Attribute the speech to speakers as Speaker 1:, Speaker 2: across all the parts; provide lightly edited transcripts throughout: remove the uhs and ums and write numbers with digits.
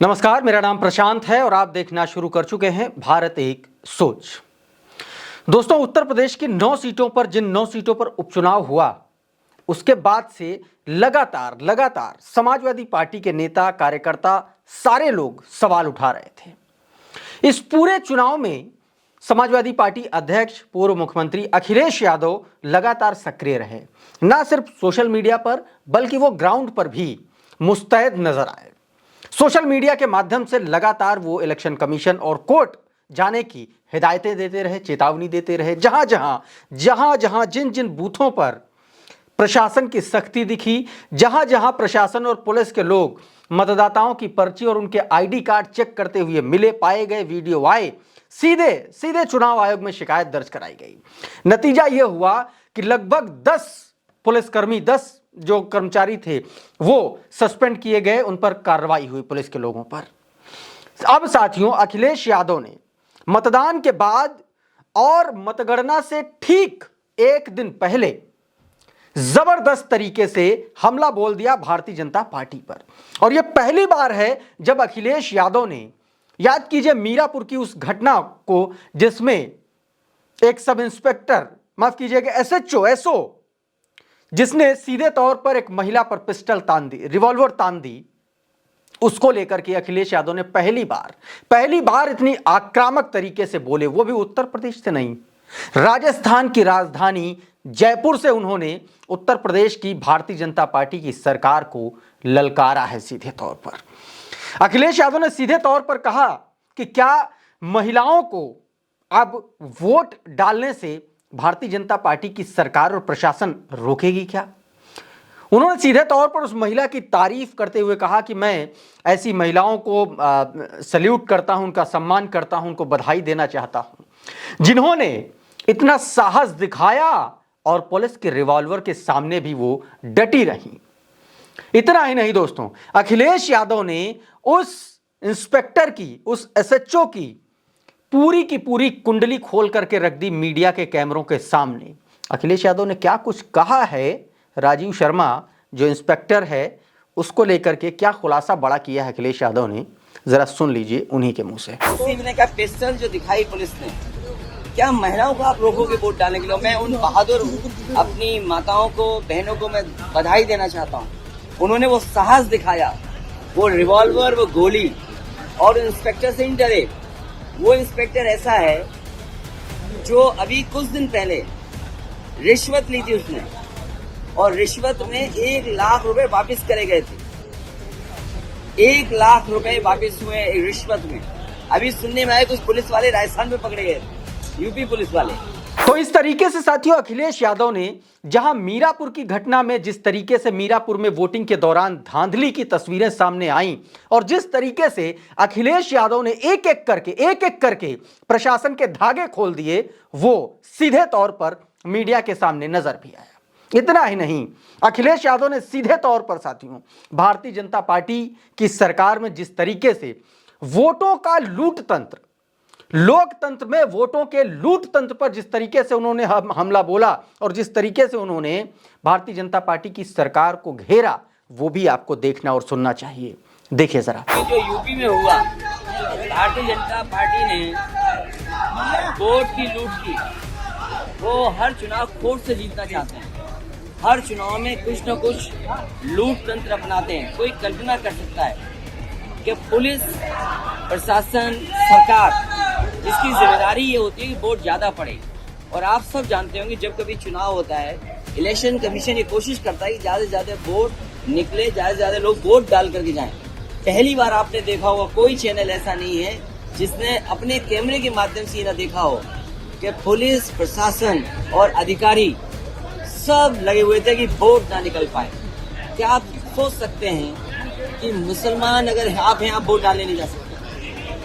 Speaker 1: नमस्कार, मेरा नाम प्रशांत है और आप देखना शुरू कर चुके हैं भारत एक सोच। दोस्तों, उत्तर प्रदेश की 9 सीटों पर जिन 9 सीटों पर उपचुनाव हुआ उसके बाद से लगातार समाजवादी पार्टी के नेता कार्यकर्ता सारे लोग सवाल उठा रहे थे। इस पूरे चुनाव में समाजवादी पार्टी अध्यक्ष पूर्व मुख्यमंत्री अखिलेश यादव लगातार सक्रिय रहे। ना सिर्फ सोशल मीडिया पर बल्कि वो ग्राउंड पर भी मुस्तैद नजर आए। सोशल मीडिया के माध्यम से लगातार वो इलेक्शन कमीशन और कोर्ट जाने की हिदायतें देते रहे, चेतावनी देते रहे। जहां जहां जिन जिन बूथों पर प्रशासन की सख्ती दिखी, जहां जहां प्रशासन और पुलिस के लोग मतदाताओं की पर्ची और उनके आईडी कार्ड चेक करते हुए मिले, पाए गए, वीडियो आए, सीधे चुनाव आयोग में शिकायत दर्ज कराई गई। नतीजा यह हुआ कि लगभग 10 पुलिसकर्मी, 10 जो कर्मचारी थे वो सस्पेंड किए गए, उन पर कार्रवाई हुई पुलिस के लोगों पर। अब साथियों, अखिलेश यादव ने मतदान के बाद और मतगणना से ठीक एक दिन पहले जबरदस्त तरीके से हमला बोल दिया भारतीय जनता पार्टी पर। और यह पहली बार है जब अखिलेश यादव ने, याद कीजिए मीरापुर की उस घटना को जिसमें एक सब इंस्पेक्टर, माफ कीजिएगा एसओ, जिसने सीधे तौर पर एक महिला पर पिस्टल तान दी, रिवॉल्वर तान दी, उसको लेकर के अखिलेश यादव ने पहली बार इतनी आक्रामक तरीके से बोले, वो भी उत्तर प्रदेश से नहीं, राजस्थान की राजधानी जयपुर से उन्होंने उत्तर प्रदेश की भारतीय जनता पार्टी की सरकार को ललकारा है। सीधे तौर पर अखिलेश यादव ने सीधे तौर पर कहा कि क्या महिलाओं को अब वोट डालने से भारतीय जनता पार्टी की सरकार और प्रशासन रोकेगी क्या? उन्होंने सीधे तौर पर उस महिला की तारीफ करते हुए कहा कि मैं ऐसी महिलाओं को सल्यूट करता हूं, उनका सम्मान करता हूं, उनको बधाई देना चाहता हूं, जिन्होंने इतना साहस दिखाया और पुलिस के रिवॉल्वर के सामने भी वो डटी रही। इतना ही नहीं दोस्तों, अखिलेश यादव ने उस इंस्पेक्टर की, उस एसएचओ की पूरी की पूरी कुंडली खोल करके रख दी मीडिया के कैमरों के सामने। अखिलेश यादव ने क्या कुछ कहा है, राजीव शर्मा जो इंस्पेक्टर है उसको लेकर के क्या खुलासा बड़ा किया है अखिलेश यादव ने, जरा सुन लीजिए उन्हीं के मुंह से।
Speaker 2: का पिस्टल जो दिखाई पुलिस ने, क्या महिलाओं को आप रोकोगे वोट डालने के लिए? मैं उन बहादुर अपनी माताओं को, बहनों को मैं बधाई देना चाहता हूँ। उन्होंने वो साहस दिखाया, वो रिवॉल्वर, वो गोली, और इंस्पेक्टर से नहीं डरे। वो इंस्पेक्टर ऐसा है जो अभी कुछ दिन पहले रिश्वत ली थी उसने, और रिश्वत में 1 लाख रुपए वापस करे गए थे। 1 लाख रुपए वापस हुए रिश्वत में। अभी सुनने में आया कुछ पुलिस वाले राजस्थान में पकड़े गए, यूपी पुलिस वाले।
Speaker 1: तो इस तरीके से साथियों, अखिलेश यादव ने जहां मीरापुर की घटना में जिस तरीके से मीरापुर में वोटिंग के दौरान धांधली की तस्वीरें सामने आईं और जिस तरीके से अखिलेश यादव ने एक एक करके प्रशासन के धागे खोल दिए, वो सीधे तौर पर मीडिया के सामने नजर भी आया। इतना ही नहीं, अखिलेश यादव ने सीधे तौर पर साथियों भारतीय जनता पार्टी की सरकार में जिस तरीके से वोटों का लूट तंत्र, लोकतंत्र में वोटों के लूट तंत्र पर जिस तरीके से उन्होंने हमला बोला और जिस तरीके से उन्होंने भारतीय जनता पार्टी की सरकार को घेरा, वो भी आपको देखना और सुनना चाहिए। देखिए जरा।
Speaker 2: जो यूपी में हुआ, भारतीय जनता पार्टी ने वोट की लूट की। वो हर चुनाव कोर्ट से जीतना चाहते हैं, हर चुनाव में कुछ न कुछ लूट तंत्र अपनाते हैं। कोई कल्पना कर सकता है कि पुलिस, प्रशासन, सरकार, जिसकी जिम्मेदारी ये होती है कि वोट ज्यादा पड़े। और आप सब जानते होंगे जब कभी चुनाव होता है, इलेक्शन कमीशन ये कोशिश करता है कि ज्यादा से ज्यादा वोट निकले, ज्यादा से ज्यादा लोग वोट डाल करके जाएं। पहली बार आपने देखा होगा, कोई चैनल ऐसा नहीं है जिसने अपने कैमरे के माध्यम से ये ना देखा हो कि पुलिस, प्रशासन और अधिकारी सब लगे हुए थे कि वोट ना निकल पाए। क्या आप सोच सकते हैं कि मुसलमान अगर आप हैं, आप वोट डालने नहीं जा सकते?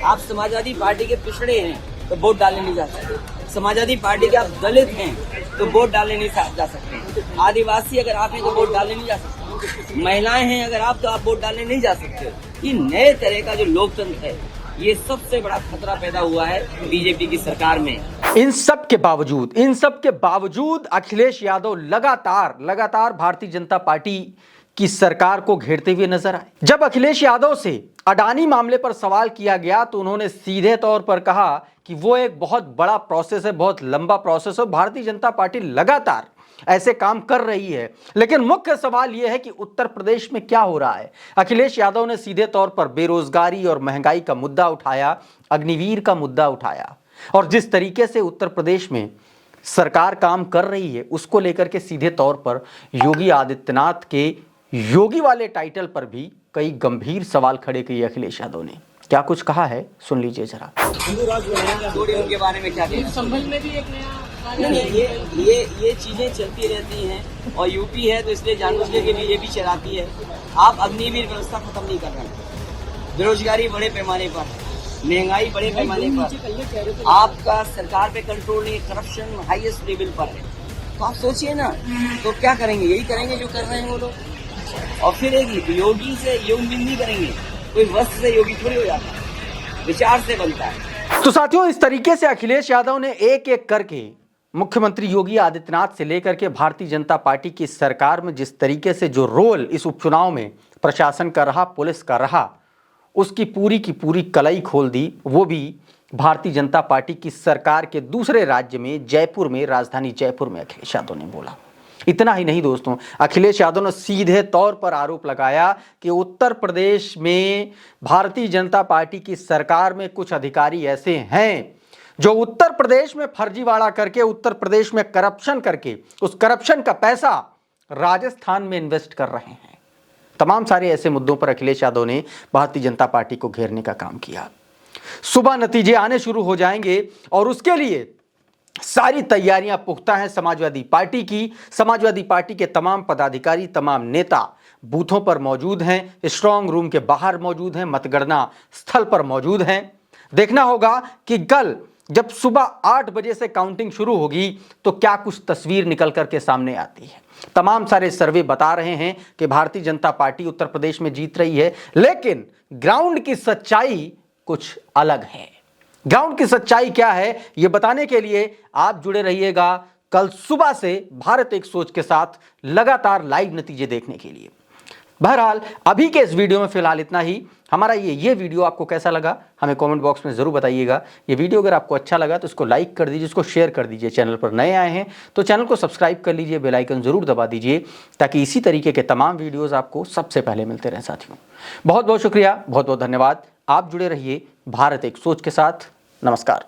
Speaker 2: आप समाजवादी पार्टी के पिछड़े हैं तो वोट डालने नहीं जा सकते। समाजवादी पार्टी के आप दलित हैं तो वोट डालने नहीं जा सकते। आदिवासी अगर आप हैं तो वोट डालने नहीं जा सकते। महिलाएं हैं अगर आप, तो आप वोट डालने नहीं जा सकते। ये नए तरह का जो लोकतंत्र है, ये सबसे बड़ा खतरा पैदा हुआ है बीजेपी की सरकार में।
Speaker 1: इन सब के बावजूद अखिलेश यादव लगातार भारतीय जनता पार्टी की सरकार को घेरते हुए नजर आए। जब अखिलेश यादव से अडानी मामले पर सवाल किया गया तो उन्होंने सीधे तौर पर कहा कि वो एक बहुत बड़ा प्रोसेस है, बहुत लंबा प्रोसेस है। भारतीय जनता पार्टी लगातार ऐसे काम कर रही है, लेकिन मुख्य सवाल यह है कि उत्तर प्रदेश में क्या हो रहा है। अखिलेश यादव ने सीधे तौर पर बेरोजगारी और महंगाई का मुद्दा उठाया, अग्निवीर का मुद्दा उठाया, और जिस तरीके से उत्तर प्रदेश में सरकार काम कर रही है उसको लेकर के सीधे तौर पर योगी आदित्यनाथ के योगी वाले टाइटल पर भी कई गंभीर सवाल खड़े किए अखिलेश यादव ने। क्या कुछ कहा है, सुन लीजिए जरा।
Speaker 2: उनके बारे में क्या कहना?
Speaker 3: संभल में भी एक नया
Speaker 2: नहीं, ये चीजें चलती रहती हैं, और यूपी है तो इसलिए जानबूझ के बीजेपी चलाती है। आप अग्निवीर व्यवस्था खत्म नहीं कर रहे हैं, बेरोजगारी बड़े पैमाने पर, महंगाई बड़े पैमाने पर, आपका सरकार पे कंट्रोल नहीं, करप्शन हाईएस्ट लेवल पर है। तो आप सोचिए ना, तो क्या करेंगे? यही करेंगे जो कर रहे हैं वो लोग। और फिर एक योगी से योग नहीं करेंगे, कोई वस्त्र से योगी थोड़ी हो जाता है, विचार से बनता है।
Speaker 1: तो साथियों, इस तरीके से अखिलेश यादव ने एक एक करके मुख्यमंत्री योगी आदित्यनाथ से लेकर के भारतीय जनता पार्टी की सरकार में जिस तरीके से जो रोल इस उपचुनाव में प्रशासन का रहा, पुलिस का रहा, उसकी पूरी की पूरी कलई खोल दी। वो भी भारतीय जनता पार्टी की सरकार के दूसरे राज्य में, जयपुर में, राजधानी जयपुर में अखिलेश यादव ने बोला। इतना ही नहीं दोस्तों, अखिलेश यादव ने सीधे तौर पर आरोप लगाया कि उत्तर प्रदेश में भारतीय जनता पार्टी की सरकार में कुछ अधिकारी ऐसे हैं जो उत्तर प्रदेश में फर्जीवाड़ा करके, उत्तर प्रदेश में करप्शन करके, उस करप्शन का पैसा राजस्थान में इन्वेस्ट कर रहे हैं। तमाम सारे ऐसे मुद्दों पर अखिलेश यादव ने भारतीय जनता पार्टी को घेरने का काम किया। सुबह नतीजे आने शुरू हो जाएंगे और उसके लिए सारी तैयारियां पुख्ता हैं समाजवादी पार्टी की। समाजवादी पार्टी के तमाम पदाधिकारी, तमाम नेता बूथों पर मौजूद हैं, स्ट्रांग रूम के बाहर मौजूद हैं, मतगणना स्थल पर मौजूद हैं। देखना होगा कि कल जब सुबह 8 बजे से काउंटिंग शुरू होगी तो क्या कुछ तस्वीर निकल करके सामने आती है। तमाम सारे सर्वे बता रहे हैं कि भारतीय जनता पार्टी उत्तर प्रदेश में जीत रही है, लेकिन ग्राउंड की सच्चाई कुछ अलग है। ग्राउंड की सच्चाई क्या है, यह बताने के लिए आप जुड़े रहिएगा कल सुबह से भारत एक सोच के साथ लगातार लाइव नतीजे देखने के लिए। बहरहाल अभी के इस वीडियो में फिलहाल इतना ही। हमारा ये वीडियो आपको कैसा लगा हमें कमेंट बॉक्स में ज़रूर बताइएगा। ये वीडियो अगर आपको अच्छा लगा तो इसको लाइक कर दीजिए, इसको शेयर कर दीजिए। चैनल पर नए आए हैं तो चैनल को सब्सक्राइब कर लीजिए, बेल आइकन ज़रूर दबा दीजिए ताकि इसी तरीके के तमाम वीडियोज़ आपको सबसे पहले मिलते रहें। साथियों, बहुत बहुत शुक्रिया, बहुत बहुत धन्यवाद। आप जुड़े रहिए भारत एक सोच के साथ। नमस्कार।